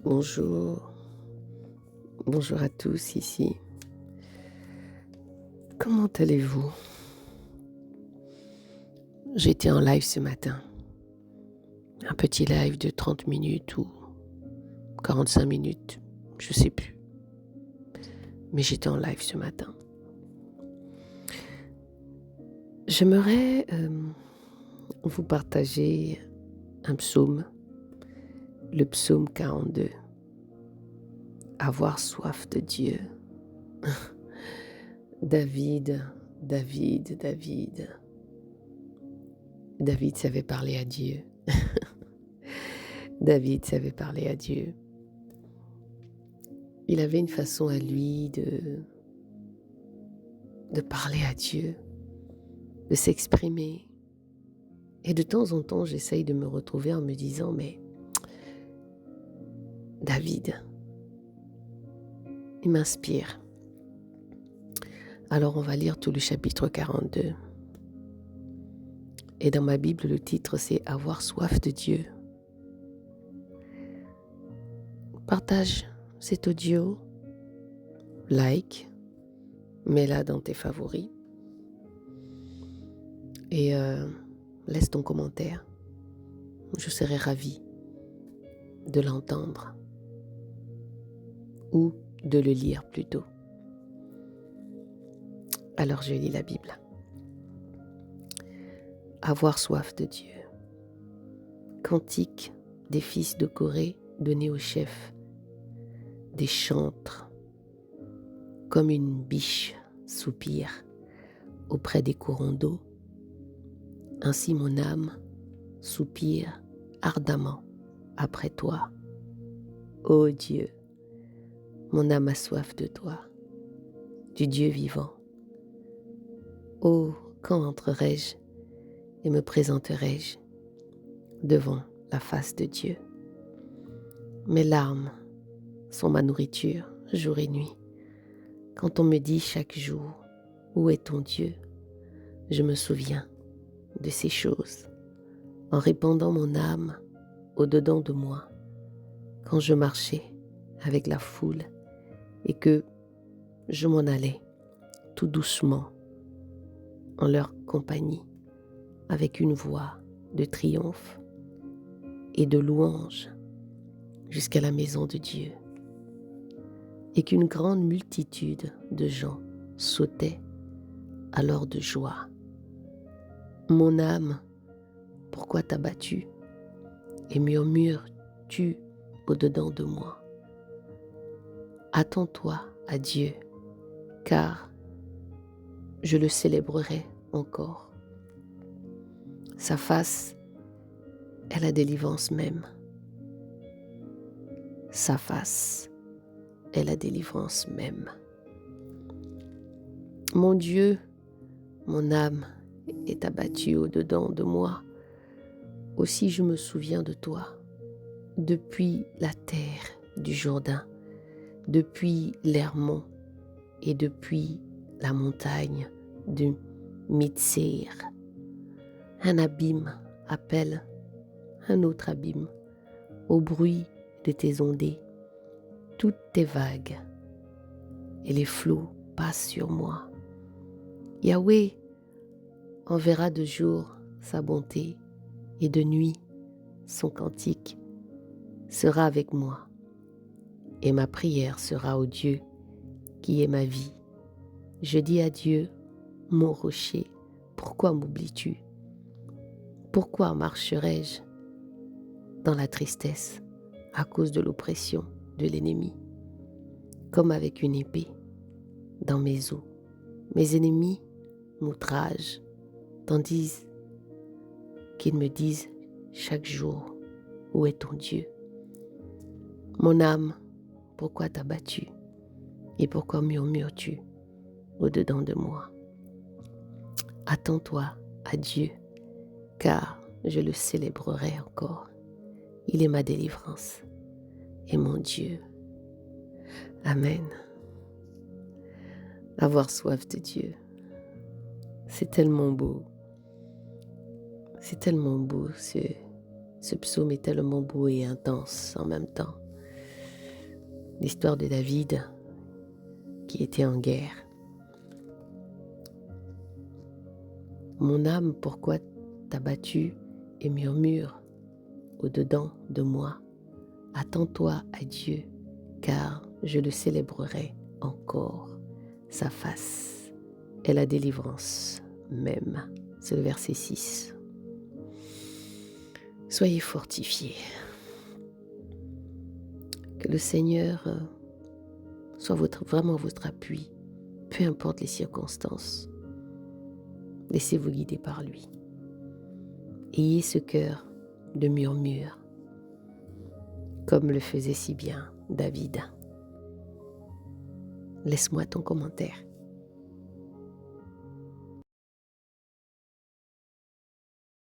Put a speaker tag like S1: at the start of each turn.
S1: Bonjour, bonjour à tous ici. Comment allez-vous? J'étais en live ce matin, un petit live de 30 minutes ou 45 minutes, je sais plus. Mais j'étais en live ce matin. J'aimerais vous partager un psaume, le psaume 42. Avoir soif de Dieu. David, David, David. David savait parler à Dieu. David savait parler à Dieu. Il avait une façon à lui de parler à Dieu, de s'exprimer. Et de temps en temps, j'essaye de me retrouver en me disant, mais David, il m'inspire. Alors on va lire tout le chapitre 42. Et dans ma Bible, le titre, c'est Avoir soif de Dieu. Partage cet audio, like, mets-la dans tes favoris et laisse ton commentaire. Je serai ravie de l'entendre ou de le lire plutôt. Alors je lis la Bible. Avoir soif de Dieu. Cantique des fils de Corée donné au chef, des chantres, comme une biche soupire auprès des courants d'eau. Ainsi mon âme soupire ardemment après toi. Ô Dieu, mon âme a soif de toi, du Dieu vivant. Oh, quand entrerai-je et me présenterai-je devant la face de Dieu? Mes larmes sont ma nourriture jour et nuit. Quand on me dit chaque jour, où est ton Dieu? Je me souviens de ces choses en répandant mon âme au-dedans de moi quand je marchais avec la foule et que je m'en allais tout doucement en leur compagnie avec une voix de triomphe et de louange jusqu'à la maison de Dieu, et qu'une grande multitude de gens sautait alors de joie. Mon âme, pourquoi t'as battu et murmures-tu au-dedans de moi? Attends-toi à Dieu, car je le célébrerai encore. Sa face est la délivrance même. Sa face est la délivrance même. Mon Dieu, mon âme est abattue au-dedans de moi. Aussi je me souviens de toi, depuis la terre du Jourdain, depuis l'Hermon et depuis la montagne de Mitsir. Un abîme appelle un autre abîme au bruit de tes ondées. Toutes tes vagues et les flots passent sur moi. Yahweh enverra de jour sa bonté et de nuit son cantique sera avec moi. Et ma prière sera au Dieu qui est ma vie. Je dis à Dieu, mon rocher, pourquoi m'oublies-tu? Pourquoi marcherai-je dans la tristesse à cause de l'oppression de l'ennemi? Comme avec une épée dans mes os, mes ennemis m'outragent, tandis qu'ils me disent chaque jour, où est ton Dieu? Mon âme, pourquoi t'as battu et pourquoi murmures-tu au-dedans de moi? Attends-toi à Dieu, car je le célébrerai encore. Il est ma délivrance et mon Dieu. Amen. Avoir soif de Dieu, c'est tellement beau. C'est tellement beau, ce psaume est tellement beau et intense en même temps. l'histoire de David qui était en guerre. Mon âme, pourquoi t'as-tu et murmure au-dedans de moi? Attends-toi à Dieu, car je le célébrerai encore, sa face et la délivrance même. C'est le verset 6. Soyez fortifiés. Que le Seigneur soit vraiment votre appui, peu importe les circonstances. Laissez-vous guider par lui. Ayez ce cœur de murmure, comme le faisait si bien David. Laisse-moi ton commentaire.